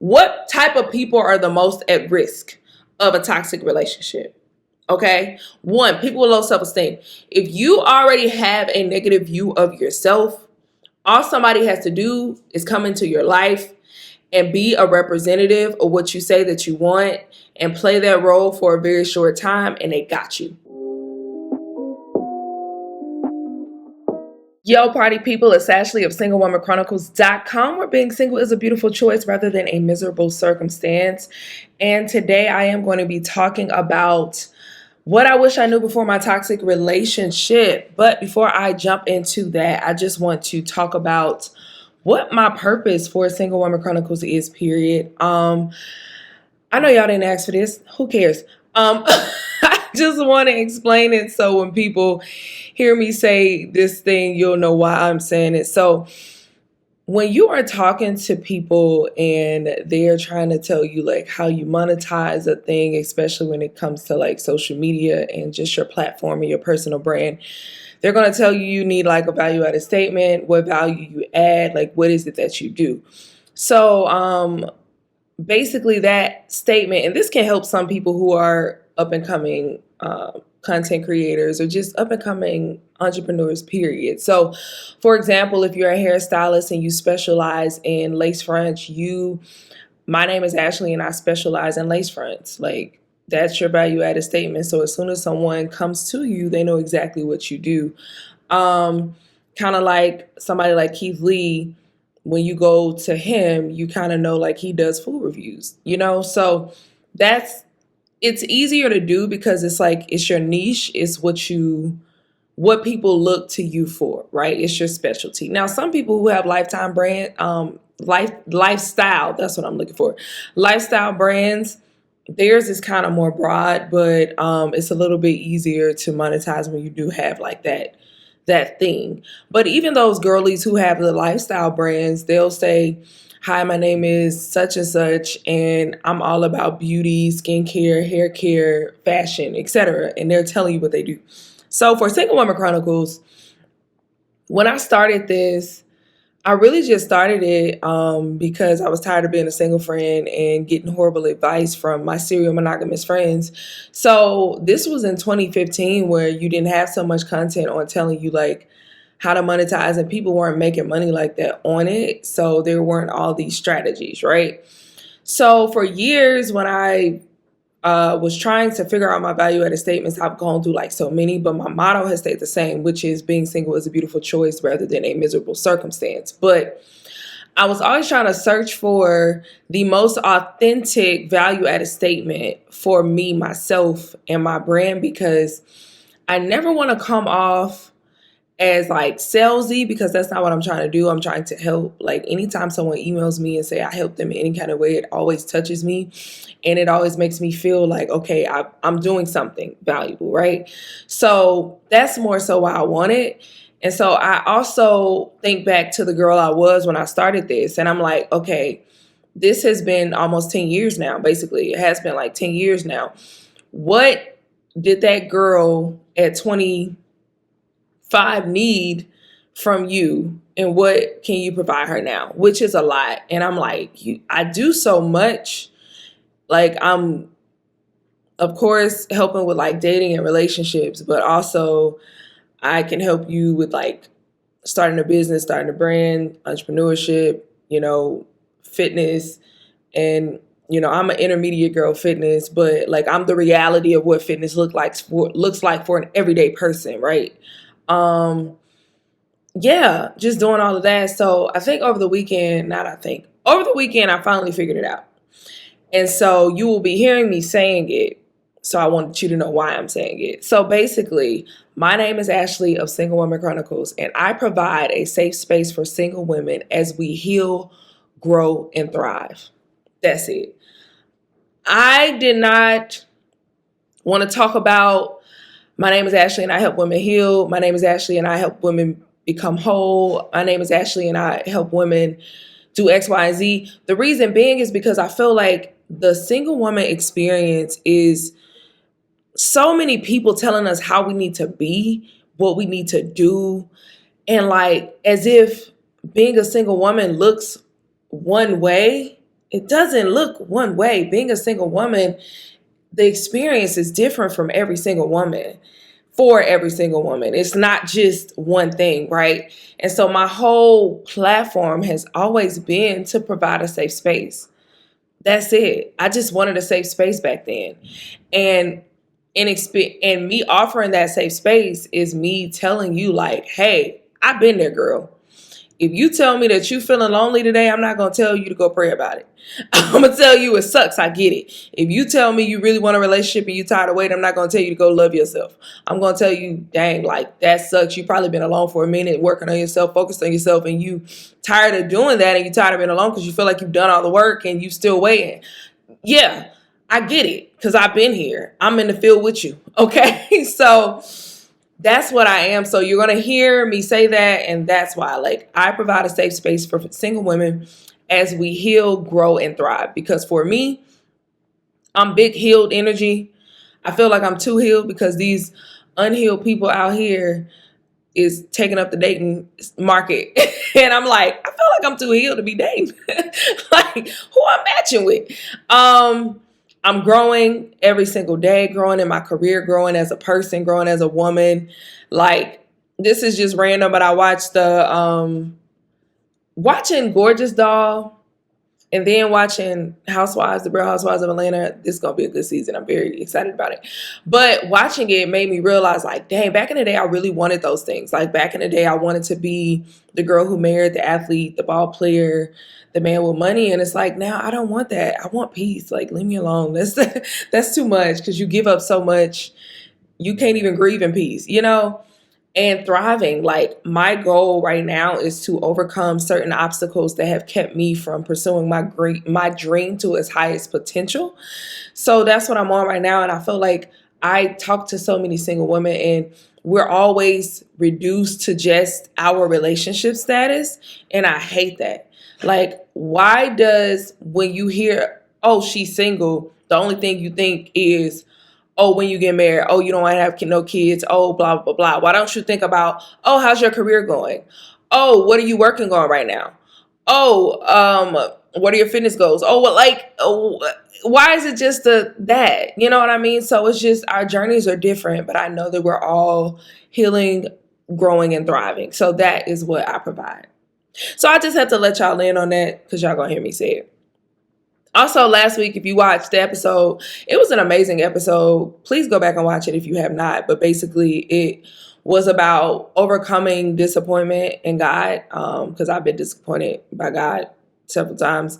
what type of people are the most at risk of a toxic relationship? Okay. One, people with low self-esteem. If you already have a negative view of yourself, all somebody has to do is come into your life and be a representative of what you say that you want and play that role for a very short time, and they got you. Yo, party people, it's Ashley of SingleWomanChronicles.com, where being single is a beautiful choice rather than a miserable circumstance. And today I am going to be talking about what I wish I knew before my toxic relationship. But before I jump into that, I just want to talk about what my purpose for Single Woman Chronicles is, period. I know y'all didn't ask for this. Who cares? I just want to explain it so when people hear me say this thing, you'll know why I'm saying it. So when you are talking to people and they're trying to tell you like how you monetize a thing, especially when it comes to like social media and just your platform and your personal brand, they're going to tell you you need like a value added statement, what value you add, like what is it that you do. So basically that statement, and this can help some people who are up and coming content creators or just up and coming entrepreneurs, period. So for example, if you're a hairstylist and you specialize in lace fronts, my name is Ashley and I specialize in lace fronts. Like that's your value added statement. So as soon as someone comes to you, they know exactly what you do. Kind of like somebody like Keith Lee, when you go to him, you kind of know like he does food reviews, So it's easier to do because it's like, it's your niche. It's what people look to you for, right? It's your specialty. Now, some people who have lifestyle, that's what I'm looking for. Lifestyle brands, theirs is kind of more broad, but it's a little bit easier to monetize when you do have like that thing. But even those girlies who have the lifestyle brands, they'll say, hi, my name is such and such, and I'm all about beauty, skincare, hair care, fashion, etc. And they're telling you what they do. So for Single Woman Chronicles, when I started this, I really just started it because I was tired of being a single friend and getting horrible advice from my serial monogamous friends. So this was in 2015 where you didn't have so much content on telling you like how to monetize, and people weren't making money like that on it. So there weren't all these strategies, right? So for years when I was trying to figure out my value-added statements, I've gone through like so many, but my motto has stayed the same, which is being single is a beautiful choice rather than a miserable circumstance. But I was always trying to search for the most authentic value-added statement for me, myself, and my brand, because I never want to come off as like salesy, because that's not what I'm trying to do. I'm trying to help. Like anytime someone emails me and say I help them in any kind of way, it always touches me. And it always makes me feel like, okay, I'm doing something valuable, right? So that's more so why I want it. And so I also think back to the girl I was when I started this. And I'm like, okay, this has been almost 10 years now. Basically, it has been like 10 years now. What did that girl at 25 need from you? And what can you provide her now? Which is a lot. And I'm like, I do so much. Like I'm, of course, helping with like dating and relationships, but also I can help you with like starting a business, starting a brand, entrepreneurship, fitness. And, I'm an intermediate girl fitness, but like I'm the reality of what fitness looks like for an everyday person, right? Yeah, just doing all of that. So I think over the weekend, I finally figured it out. And so you will be hearing me saying it. So I wanted you to know why I'm saying it. So basically, my name is Ashley of Single Woman Chronicles, and I provide a safe space for single women as we heal, grow, and thrive. That's it. I did not want to talk about my name is Ashley and I help women heal. My name is Ashley and I help women become whole. My name is Ashley and I help women do X, Y, and Z. The reason being is because I feel like the single woman experience is so many people telling us how we need to be, what we need to do. And like, as if being a single woman looks one way, it doesn't look one way. Being a single woman, the experience is different from every single woman, for every single woman. It's not just one thing, right? And so my whole platform has always been to provide a safe space. That's it. I just wanted a safe space back then. And and me offering that safe space is me telling you, like, hey, I've been there, girl. If you tell me that you feeling lonely today, I'm not going to tell you to go pray about it. I'm going to tell you it sucks. I get it. If you tell me you really want a relationship and you tired of waiting, I'm not going to tell you to go love yourself. I'm going to tell you, dang, like, that sucks. You probably been alone for a minute, working on yourself, focused on yourself, and you tired of doing that, and you tired of being alone because you feel like you've done all the work and you still waiting. Yeah, I get it, because I've been here. I'm in the field with you. Okay. So that's what I am. So you're going to hear me say that. And that's why, like, I provide a safe space for single women as we heal, grow, and thrive. Because for me, I'm big healed energy. I feel like I'm too healed because these unhealed people out here is taking up the dating market. And I'm like, I feel like I'm too healed to be dating. Like, who I'm matching with. I'm growing every single day, growing in my career, growing as a person, growing as a woman. Like, this is just random, but I watched watching Gorgeous Doll and then watching Housewives, the Real Housewives of Atlanta. This is going to be a good season. I'm very excited about it. But watching it made me realize, like, dang, back in the day, I really wanted those things. Like, back in the day, I wanted to be the girl who married the athlete, the ball player, the man with money. And it's like, now I don't want that. I want peace. Like, leave me alone. That's too much, because you give up so much. You can't even grieve in peace, you know? And thriving. Like, my goal right now is to overcome certain obstacles that have kept me from pursuing my dream to its highest potential. So that's what I'm on right now. And I feel like I talk to so many single women, and we're always reduced to just our relationship status. And I hate that. Like, why does, when you hear, oh, she's single, the only thing you think is, oh, when you get married, oh, you don't want to have no kids, oh, blah, blah, blah. Why don't you think about, oh, how's your career going? Oh, what are you working on right now? Oh, what are your fitness goals? Oh, well, like, oh, why is it just that? You know what I mean? So it's just, our journeys are different, but I know that we're all healing, growing, and thriving. So that is what I provide. So I just had to let y'all in on that, because y'all gonna hear me say it. Also, last week, if you watched the episode, it was an amazing episode. Please go back and watch it if you have not. But basically, it was about overcoming disappointment in God, because I've been disappointed by God several times.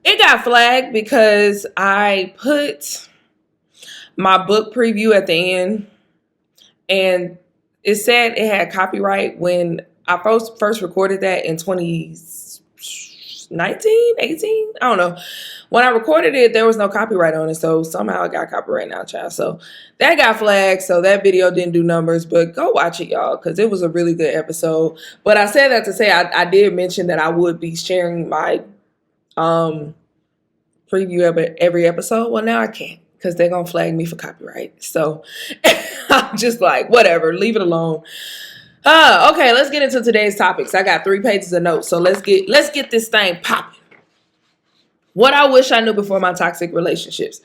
It got flagged because I put my book preview at the end, and it said it had copyright when I first recorded that in 2019, 18, I don't know. When I recorded it, there was no copyright on it, so somehow it got copyright now, child. So that got flagged, so that video didn't do numbers, but go watch it, y'all, because it was a really good episode. But I said that to say I did mention that I would be sharing my preview of every episode. Well, now I can't, because they're going to flag me for copyright. So I'm just like, whatever, leave it alone. Okay, let's get into today's topics. I got 3 pages of notes, so let's get this thing popping. What I wish I knew before my toxic relationships.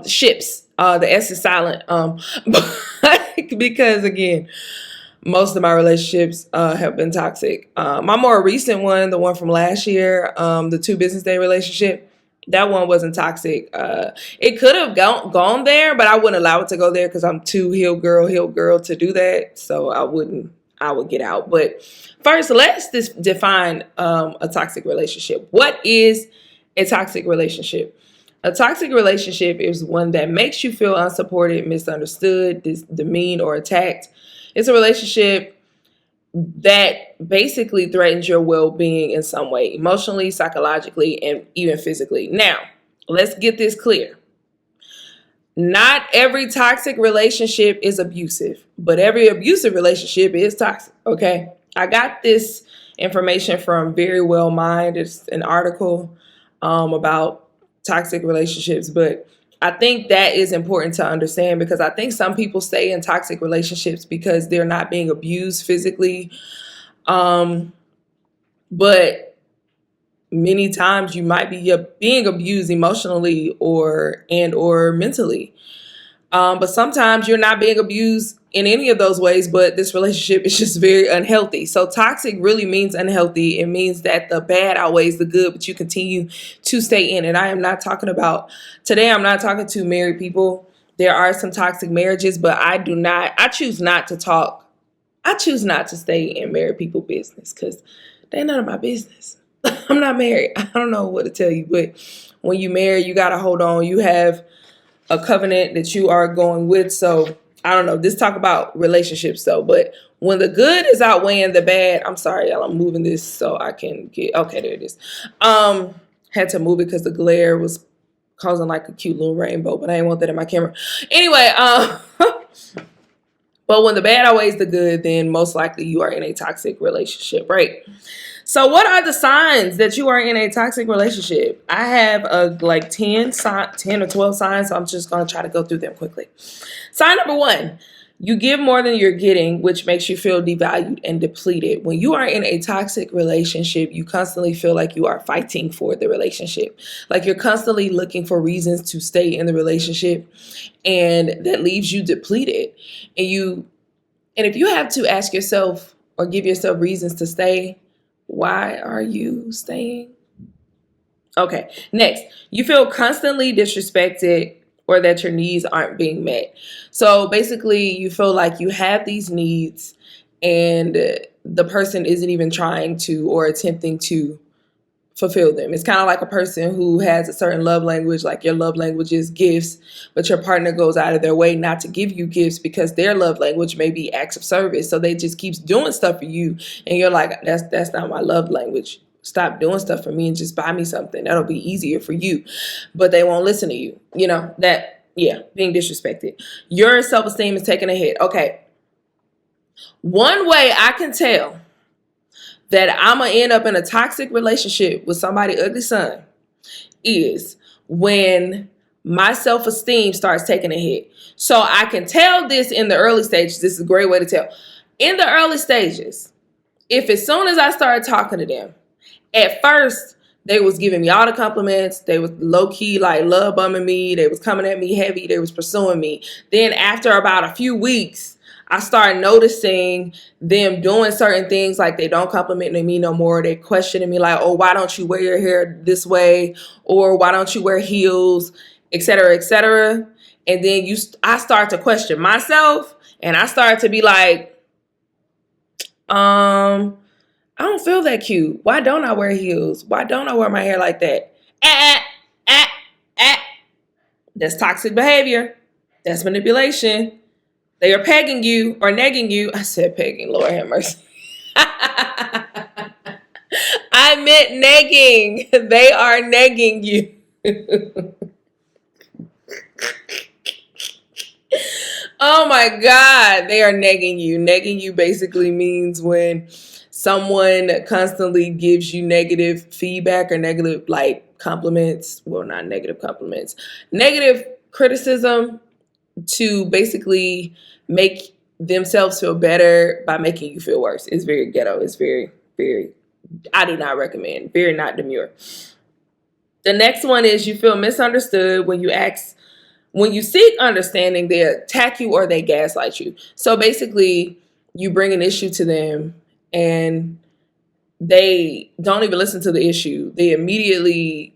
Ships. The S is silent. Because again, most of my relationships have been toxic. My more recent one, the one from last year, the 2 business day relationship, that one wasn't toxic. It could have gone there, but I wouldn't allow it to go there because I'm too healed girl to do that. So I would get out. But first, let's define a toxic relationship. What is a toxic relationship? A toxic relationship is one that makes you feel unsupported, misunderstood, demeaned, or attacked. It's a relationship that basically threatens your well-being in some way, emotionally, psychologically, and even physically. Now, let's get this clear. Not every toxic relationship is abusive, but every abusive relationship is toxic, okay? I got this information from Very Well Mind. It's an article about toxic relationships, but I think that is important to understand, because I think some people stay in toxic relationships because they're not being abused physically, but many times you might be being abused emotionally or mentally. But sometimes you're not being abused in any of those ways, but this relationship is just very unhealthy. So toxic really means unhealthy. It means that the bad outweighs the good, but you continue to stay in it. Today I'm not talking to married people. There are some toxic marriages, but I choose not to stay in married people business because they're none of my business. I'm not married. I don't know what to tell you, but when you marry, you got to hold on. You have a covenant that you are going with. So I don't know. This talk about relationships though, but when the good is outweighing the bad, I'm sorry, y'all. I'm moving this so I can get, okay, there it is. Had to move it because the glare was causing like a cute little rainbow, but I didn't want that in my camera. Anyway, but when the bad outweighs the good, then most likely you are in a toxic relationship, right? So what are the signs that you are in a toxic relationship? I have like 10 or 12 signs, so I'm just going to try to go through them quickly. Sign number 1, you give more than you're getting, which makes you feel devalued and depleted. When you are in a toxic relationship, you constantly feel like you are fighting for the relationship. Like you're constantly looking for reasons to stay in the relationship, and that leaves you depleted. And if you have to ask yourself or give yourself reasons to stay, why are you staying? Okay, next, you feel constantly disrespected or that your needs aren't being met. So basically, you feel like you have these needs and the person isn't even trying to or attempting to fulfill them. It's kind of like a person who has a certain love language, like your love language is gifts, but your partner goes out of their way not to give you gifts because their love language may be acts of service. So they just keeps doing stuff for you, and you're like, that's not my love language. Stop doing stuff for me and just buy me something. That'll be easier for you. But they won't listen to you. You know, being disrespected. Your self-esteem is taking a hit. Okay. One way I can tell that I'm going to end up in a toxic relationship with somebody ugly son is when my self-esteem starts taking a hit. So I can tell this in the early stages. This is a great way to tell. In the early stages, if as soon as I started talking to them, at first they was giving me all the compliments. They was low-key like love bumming me. They was coming at me heavy. They was pursuing me. Then after about a few weeks, I started noticing them doing certain things like they don't compliment me no more. They questioning me like, oh, why don't you wear your hair this way? Or why don't you wear heels, et cetera, et cetera. And then I start to question myself, and I start to be like, I don't feel that cute. Why don't I wear heels? Why don't I wear my hair like that? That's toxic behavior. That's manipulation. They are pegging you or negging you. I said pegging, Lord have mercy. I meant negging. They are negging you. Oh my God, they are negging you. Negging you basically means when someone constantly gives you negative feedback or negative like compliments. Well, not negative compliments. Negative criticism to basically make themselves feel better by making you feel worse. It's very ghetto. It's very, very, I do not recommend. Very not demure. The next one is you feel misunderstood when you seek understanding, they attack you or they gaslight you. So basically, you bring an issue to them and they don't even listen to the issue. They immediately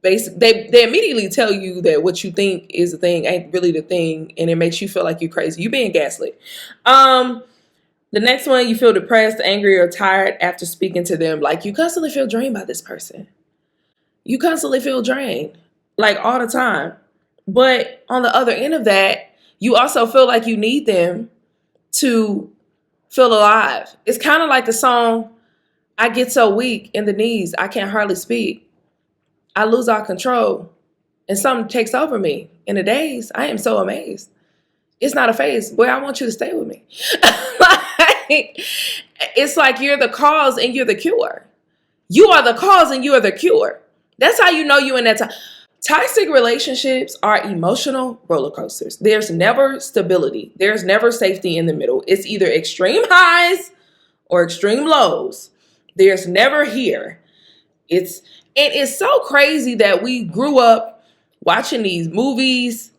they immediately tell you that what you think is the thing ain't really the thing, and it makes you feel like you're crazy. You being gaslit. The next one, you feel depressed, angry, or tired after speaking to them. Like you constantly feel drained by this person. You constantly feel drained, like all the time. But on the other end of that, you also feel like you need them to feel alive. It's kind of like the song, I get so weak in the knees, I can't hardly speak. I lose all control and something takes over me. In the days, I am so amazed. It's not a phase. Boy, I want you to stay with me. It's like you're the cause and you're the cure. You are the cause and you are the cure. That's how you know you in that time. Toxic relationships are emotional roller coasters. There's never stability. There's never safety in the middle. It's either extreme highs or extreme lows. There's never here. It's so crazy that we grew up watching these movies,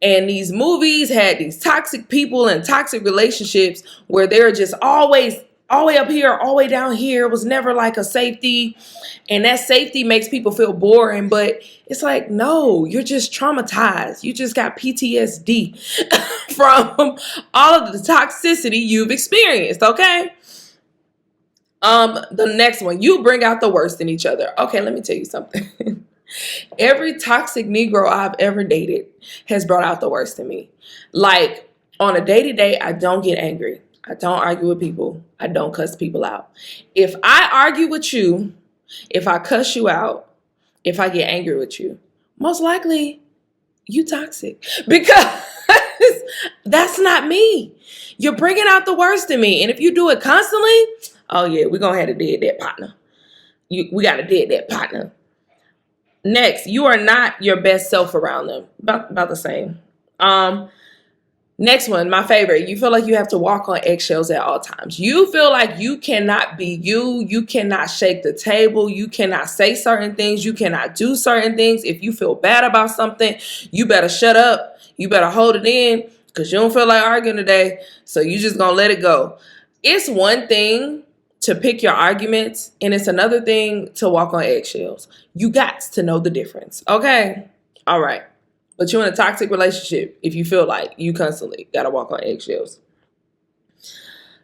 and these movies had these toxic people and toxic relationships where they're just always all the way up here, all the way down here. It was never like a safety. And that safety makes people feel boring. But it's like, no, you're just traumatized. You just got PTSD from all of the toxicity you've experienced, okay? The next one, you bring out the worst in each other. Okay, let me tell you something. Every toxic Negro I've ever dated has brought out the worst in me. Like, on a day-to-day, I don't get angry. I don't argue with people. I don't cuss people out. If I argue with you, if I cuss you out, if I get angry with you, most likely you toxic. Because that's not me. You're bringing out the worst in me. And if you do it constantly, oh yeah, we're going to have to dead that partner. We got to dead that partner. Next, you are not your best self around them. About the same. Next one, my favorite. You feel like you have to walk on eggshells at all times. You feel like you cannot be you. You cannot shake the table. You cannot say certain things. You cannot do certain things. If you feel bad about something, you better shut up. You better hold it in because you don't feel like arguing today. So you just going to let it go. It's one thing to pick your arguments, and it's another thing to walk on eggshells. You got to know the difference. Okay? All right. But you're in a toxic relationship if you feel like you constantly got to walk on eggshells.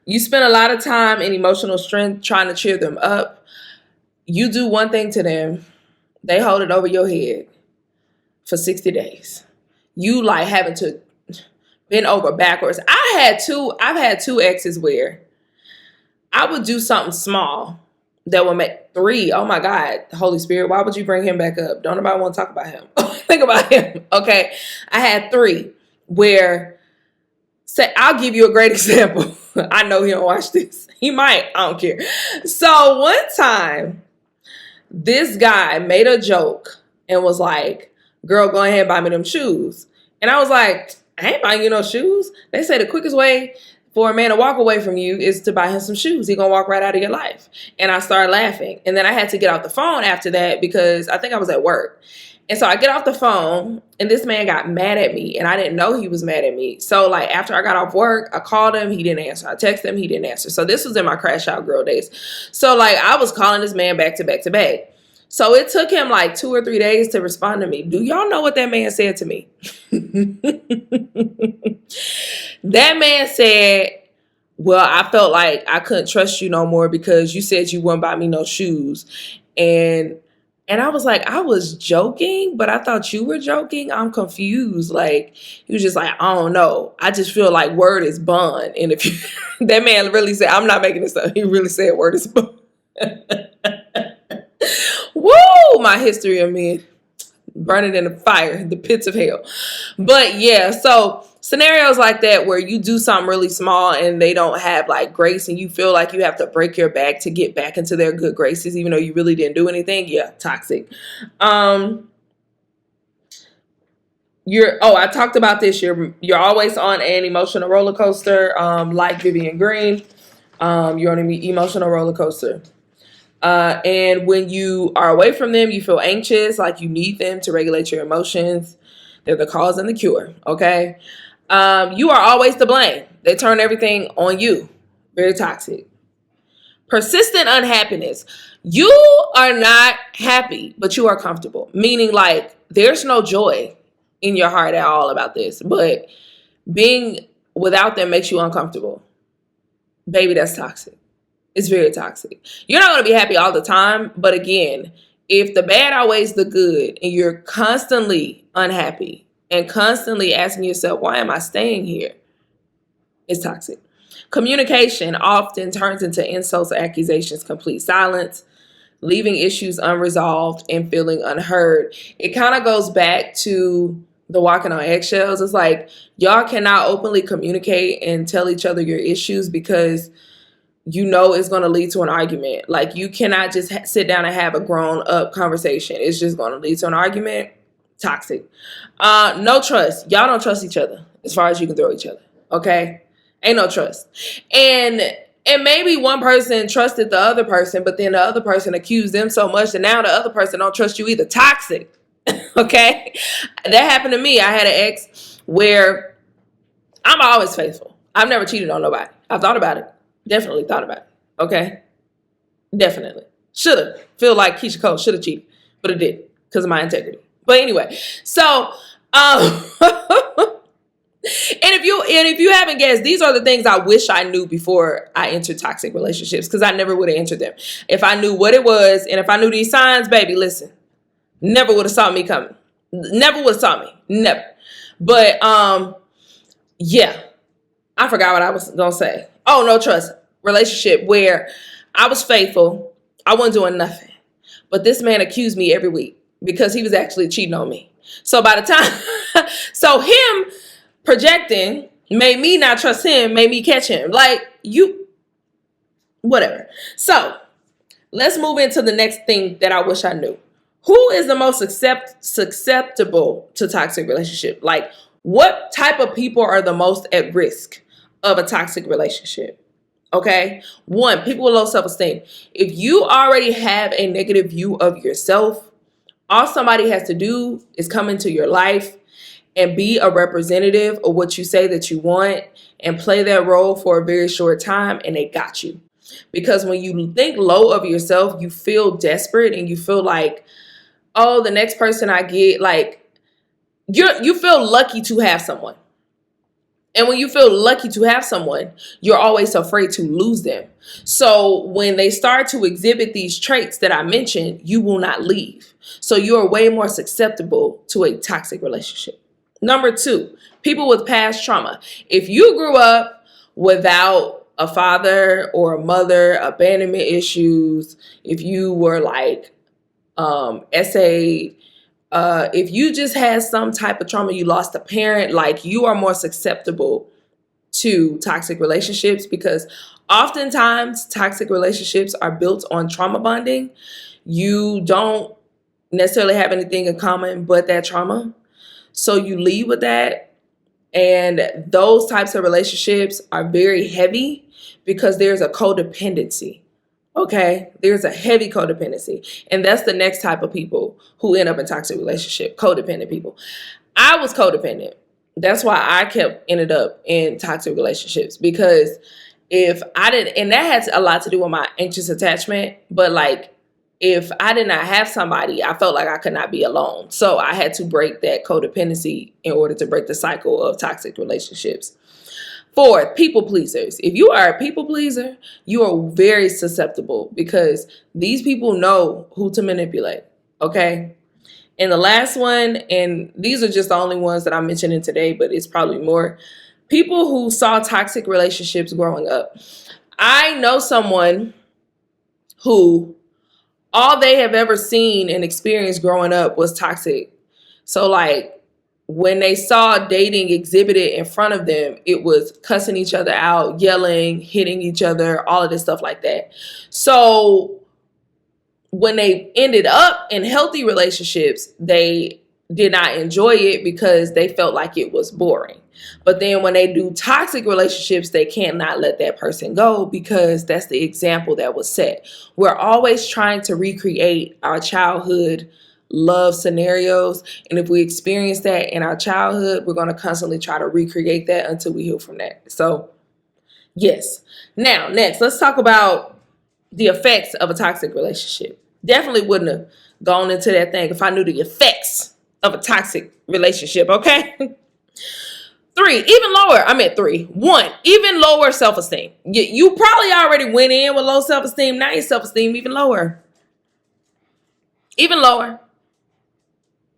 You spend a lot of time and emotional strength trying to cheer them up. You do one thing to them, they hold it over your head for 60 days. You like having to bend over backwards. I've had two exes where I would do something small that would make three. Oh my God, Holy Spirit, why would you bring him back up? Don't nobody want to talk about him. Think about him. Okay. I had three where, say, I'll give you a great example. I know he don't watch this. He might. I don't care. So one time, this guy made a joke and was like, girl, go ahead and buy me them shoes. And I was like, I ain't buying you no shoes. They say the quickest way for a man to walk away from you is to buy him some shoes. He gonna walk right out of your life. And I started laughing. And then I had to get off the phone after that because I think I was at work. And so I get off the phone and this man got mad at me and I didn't know he was mad at me. So like after I got off work, I called him. He didn't answer. I texted him. He didn't answer. So this was in my crash out girl days. So like I was calling this man back to back to back. So it took him like 2 or 3 days to respond to me. Do y'all know what that man said to me? That man said, well, I felt like I couldn't trust you no more because you said you wouldn't buy me no shoes. And I was like, I was joking, but I thought you were joking. I'm confused. Like, he was just like, I don't know. I just feel like word is bond. And if you, that man really said, I'm not making this up. He really said word is bond. Woo! My history of men burning in the fire, the pits of hell. But yeah, so scenarios like that where you do something really small and they don't have like grace and you feel like you have to break your back to get back into their good graces even though you really didn't do anything. Yeah, toxic. I talked about this. You're always on an emotional roller coaster, like Vivian Green. You're on an emotional roller coaster. And when you are away from them, you feel anxious, like you need them to regulate your emotions. They're the cause and the cure, okay? You are always to blame. They turn everything on you. Very toxic. Persistent unhappiness. You are not happy, but you are comfortable. Meaning like there's no joy in your heart at all about this. But being without them makes you uncomfortable. Baby, that's toxic. It's very toxic. You're not going to be happy all the time. But again, if the bad outweighs the good and you're constantly unhappy and constantly asking yourself, why am I staying here? It's toxic. Communication often turns into insults, accusations, complete silence, leaving issues unresolved and feeling unheard. It kind of goes back to the walking on eggshells. It's like y'all cannot openly communicate and tell each other your issues because you know it's going to lead to an argument. Like you cannot just sit down and have a grown up conversation. It's just going to lead to an argument. Toxic. No trust. Y'all don't trust each other as far as you can throw each other. Okay? Ain't no trust. And And maybe one person trusted the other person, but then the other person accused them so much that now the other person don't trust you either. Toxic. Okay? That happened to me. I had an ex where I'm always faithful. I've never cheated on nobody. I've thought about it. Definitely thought about it. Okay? Definitely. Shoulda. Feel like Keisha Cole shoulda cheated. But it did because of my integrity. But anyway, so and if you haven't guessed, these are the things I wish I knew before I entered toxic relationships, because I never would have entered them. If I knew what it was, and if I knew these signs, baby, listen, never would have saw me coming. Never would have saw me. Never. But yeah, I forgot what I was gonna say. Oh, no trust relationship where I was faithful. I wasn't doing nothing. But this man accused me every week because he was actually cheating on me. So by the time, so him projecting made me not trust him, made me catch him. Like, you, whatever. So let's move into the next thing that I wish I knew. Who is the most susceptible to toxic relationship? Like, what type of people are the most at risk of a toxic relationship? Okay. One, people with low self-esteem. If you already have a negative view of yourself, all somebody has to do is come into your life and be a representative of what you say that you want and play that role for a very short time, and they got you. Because when you think low of yourself, you feel desperate and you feel like, oh, the next person I get, like, you feel lucky to have someone. And when you feel lucky to have someone, you're always afraid to lose them. So when they start to exhibit these traits that I mentioned, you will not leave. So you're way more susceptible to a toxic relationship. Number two, people with past trauma. If you grew up without a father or a mother, abandonment issues, if you were like essayed, if you just had some type of trauma, you lost a parent, like, you are more susceptible to toxic relationships, because oftentimes toxic relationships are built on trauma bonding. You don't necessarily have anything in common but that trauma. So you leave with that. And those types of relationships are very heavy because there's a codependency. Okay, there's a heavy codependency. And that's the next type of people who end up in toxic relationship, codependent people. I was codependent. That's why I ended up in toxic relationships, because if I didn't, and that has a lot to do with my anxious attachment, but like, if I did not have somebody, I felt like I could not be alone. So I had to break that codependency in order to break the cycle of toxic relationships. Fourth, people pleasers. If you are a people pleaser, you are very susceptible, because these people know who to manipulate. Okay. And the last one, and these are just the only ones that I'm mentioning today, but it's probably more, people who saw toxic relationships growing up. I know someone who all they have ever seen and experienced growing up was toxic. So like, when they saw dating exhibited in front of them, it was cussing each other out, yelling, hitting each other, all of this stuff like that. So when they ended up in healthy relationships, they did not enjoy it because they felt like it was boring. But then when they do toxic relationships, they cannot let that person go, because that's the example that was set. We're always trying to recreate our childhood love scenarios. And if we experience that in our childhood, we're going to constantly try to recreate that until we heal from that. So yes. Now, next, let's talk about the effects of a toxic relationship. Definitely wouldn't have gone into that thing if I knew the effects of a toxic relationship. Okay. One, even lower self-esteem. You probably already went in with low self-esteem. Now your self-esteem even lower. Even lower.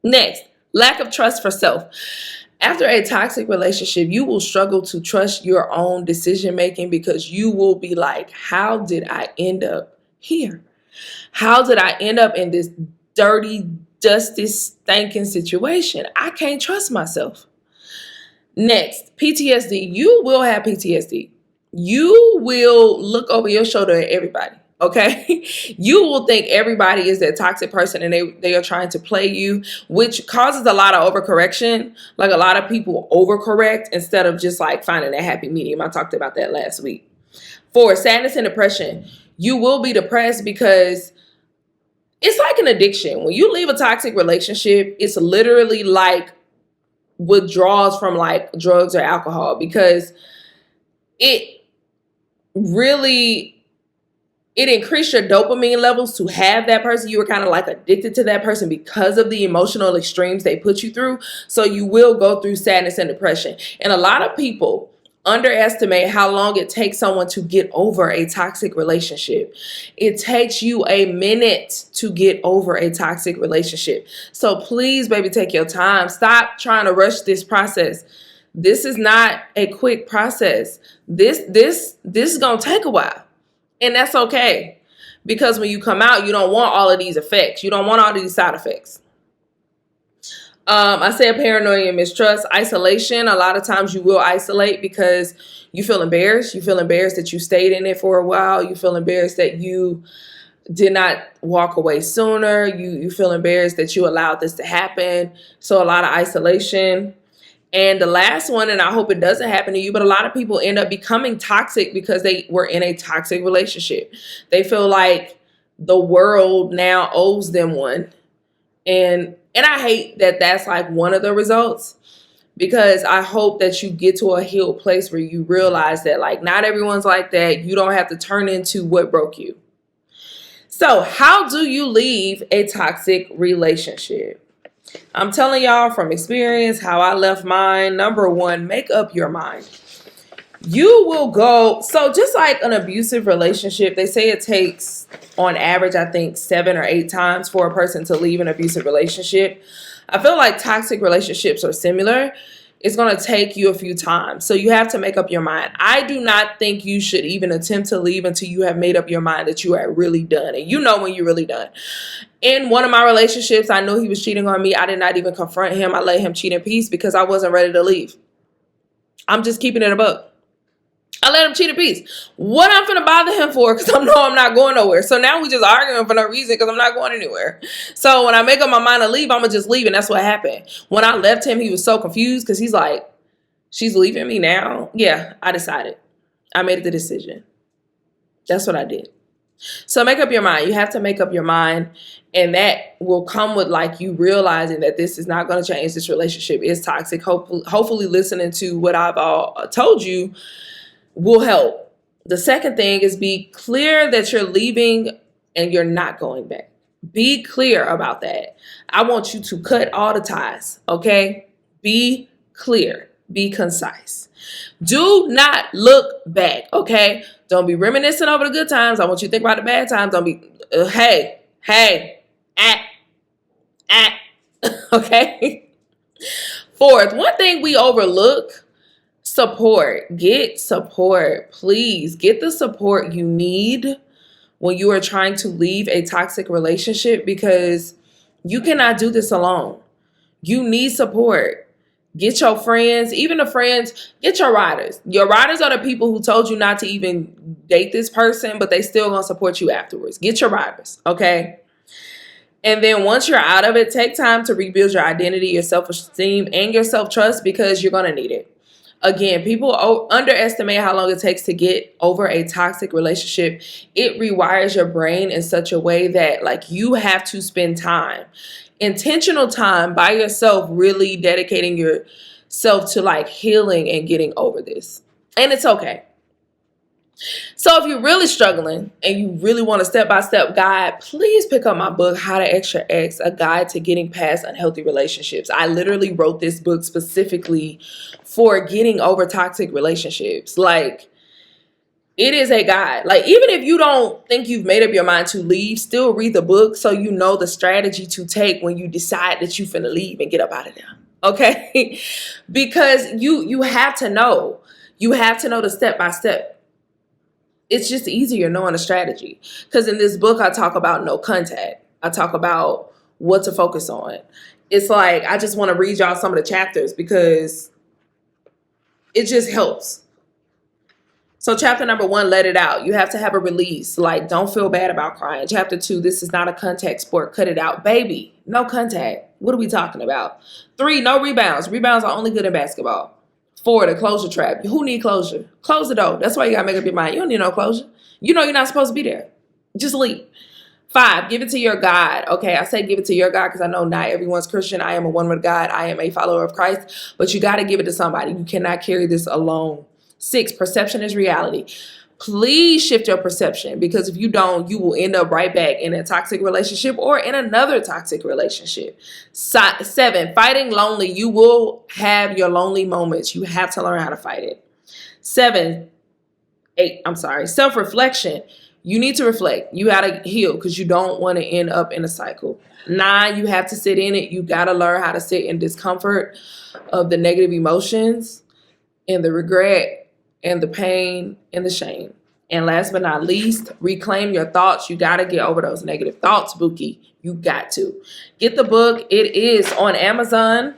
Next, lack of trust for self. After a toxic relationship, you will struggle to trust your own decision making, because you will be like, how did I end up here? How did I end up in this dirty, dusty, stinking situation? I can't trust myself. Next, PTSD. You will have PTSD. You will look over your shoulder at everybody. Okay. You will think everybody is that toxic person and they are trying to play you, which causes a lot of overcorrection. Like, a lot of people overcorrect instead of just like finding a happy medium. I talked about that last week. 4, sadness and depression. You will be depressed because it's like an addiction. When you leave a toxic relationship, it's literally like withdrawals from like drugs or alcohol, because it really, it increased your dopamine levels to have that person. You were kind of like addicted to that person because of the emotional extremes they put you through. So you will go through sadness and depression. And a lot of people underestimate how long it takes someone to get over a toxic relationship. It takes you a minute to get over a toxic relationship. So please, baby, take your time. Stop trying to rush this process. This is not a quick process. This is going to take a while. And that's okay. Because when you come out, you don't want all of these effects. You don't want all of these side effects. I said paranoia and mistrust. Isolation. A lot of times you will isolate because you feel embarrassed. You feel embarrassed that you stayed in it for a while. You feel embarrassed that you did not walk away sooner. You feel embarrassed that you allowed this to happen. So a lot of isolation. And the last one, and I hope it doesn't happen to you, but a lot of people end up becoming toxic because they were in a toxic relationship. They feel like the world now owes them one. And I hate that that's like one of the results, because I hope that you get to a healed place where you realize that like not everyone's like that. You don't have to turn into what broke you. So how do you leave a toxic relationship? I'm telling y'all from experience how I left mine. Number 1, make up your mind. You will go, so just like an abusive relationship, they say it takes on average, I think 7 or 8 times for a person to leave an abusive relationship. I feel like toxic relationships are similar. It's going to take you a few times. So you have to make up your mind. I do not think you should even attempt to leave until you have made up your mind that you are really done. And you know when you're really done. In one of my relationships, I knew he was cheating on me. I did not even confront him. I let him cheat in peace because I wasn't ready to leave. I'm just keeping it a buck. I let him cheat in peace. What I'm finna bother him for? Because I know I'm not going nowhere. So now we just arguing for no reason because I'm not going anywhere. So when I make up my mind to leave, I'm going to just leave. And that's what happened. When I left him, he was so confused because he's like, she's leaving me now? Yeah, I decided. I made the decision. That's what I did. So make up your mind. You have to make up your mind. And that will come with like you realizing that this is not going to change. This relationship is toxic. Hopefully listening to what I've all told you will help. The second thing is be clear that you're leaving and you're not going back. Be clear about that. I want you to cut all the ties, okay? Be clear. Be concise. Do not look back, okay? Don't be reminiscing over the good times. I want you to think about the bad times. Don't be, okay? 4th, one thing we overlook, support. Get support. Please get the support you need when you are trying to leave a toxic relationship, because you cannot do this alone. You need support. Get your friends, even the friends, get your riders. Your riders are the people who told you not to even date this person, but they still gonna support you afterwards. Get your riders, okay? And then once you're out of it, take time to rebuild your identity, your self-esteem, and your self-trust, because you're gonna need it. Again, people underestimate how long it takes to get over a toxic relationship. It rewires your brain in such a way that like you have to spend time, intentional time by yourself, really dedicating yourself to like healing and getting over this. And it's okay. So if you're really struggling and you really want a step-by-step guide, please pick up my book, How to Ex Your Ex, A Guide to Getting Past Unhealthy Relationships. I literally wrote this book specifically for getting over toxic relationships. Like, it is a guide. Like, even if you don't think you've made up your mind to leave, still read the book so you know the strategy to take when you decide that you finna leave and get up out of there. Okay? Because you have to know. You have to know the step-by-step. It's just easier knowing a strategy. Because in this book, I talk about no contact. I talk about what to focus on. It's like, I just want to read y'all some of the chapters because it just helps. So chapter number 1, let it out. You have to have a release. Like, don't feel bad about crying. Chapter 2, this is not a contact sport. Cut it out. Baby, no contact. What are we talking about? 3, no rebounds. Rebounds are only good in basketball. 4, the closure trap. Who need closure? Close the door. That's why you gotta make up your mind. You don't need no closure. You know you're not supposed to be there. Just leave. 5, give it to your God. Okay, I say give it to your God because I know not everyone's Christian. I am a one with God. I am a follower of Christ, but you got to give it to somebody. You cannot carry this alone. 6, perception is reality. Please shift your perception, because if you don't, you will end up right back in a toxic relationship or in another toxic relationship. 7, fighting lonely. You will have your lonely moments. You have to learn how to fight it. 8, self-reflection. You need to reflect. You got to heal because you don't want to end up in a cycle. 9, you have to sit in it. You got to learn how to sit in discomfort of the negative emotions and the regret and the pain and the shame. And last but not least, reclaim your thoughts. You got to get over those negative thoughts, Bookie. You got to. Get the book. It is on Amazon.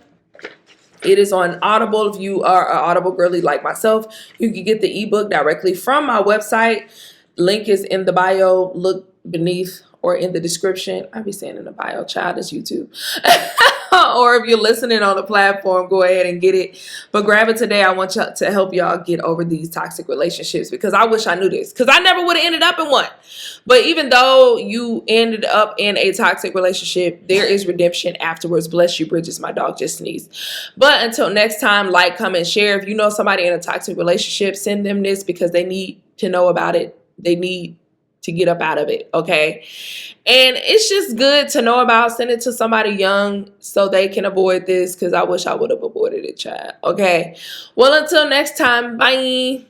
It is on Audible. If you are an Audible girly like myself, you can get the ebook directly from my website. Link is in the bio. Look beneath or in the description. I'll be saying in the bio. Child, is YouTube. Or if you're listening on the platform, go ahead and get it. But grab it today. I want y'all to help y'all get over these toxic relationships, because I wish I knew this, because I never would have ended up in one. But even though you ended up in a toxic relationship, there is redemption afterwards. Bless you, Bridges. My dog just sneezed. But until next time, like, comment, share. If you know somebody in a toxic relationship, send them this because they need to know about it. They need to get up out of it, okay? And it's just good to know about. Send it to somebody young so they can avoid this, because I wish I would have avoided it, child, okay? Well, until next time, bye.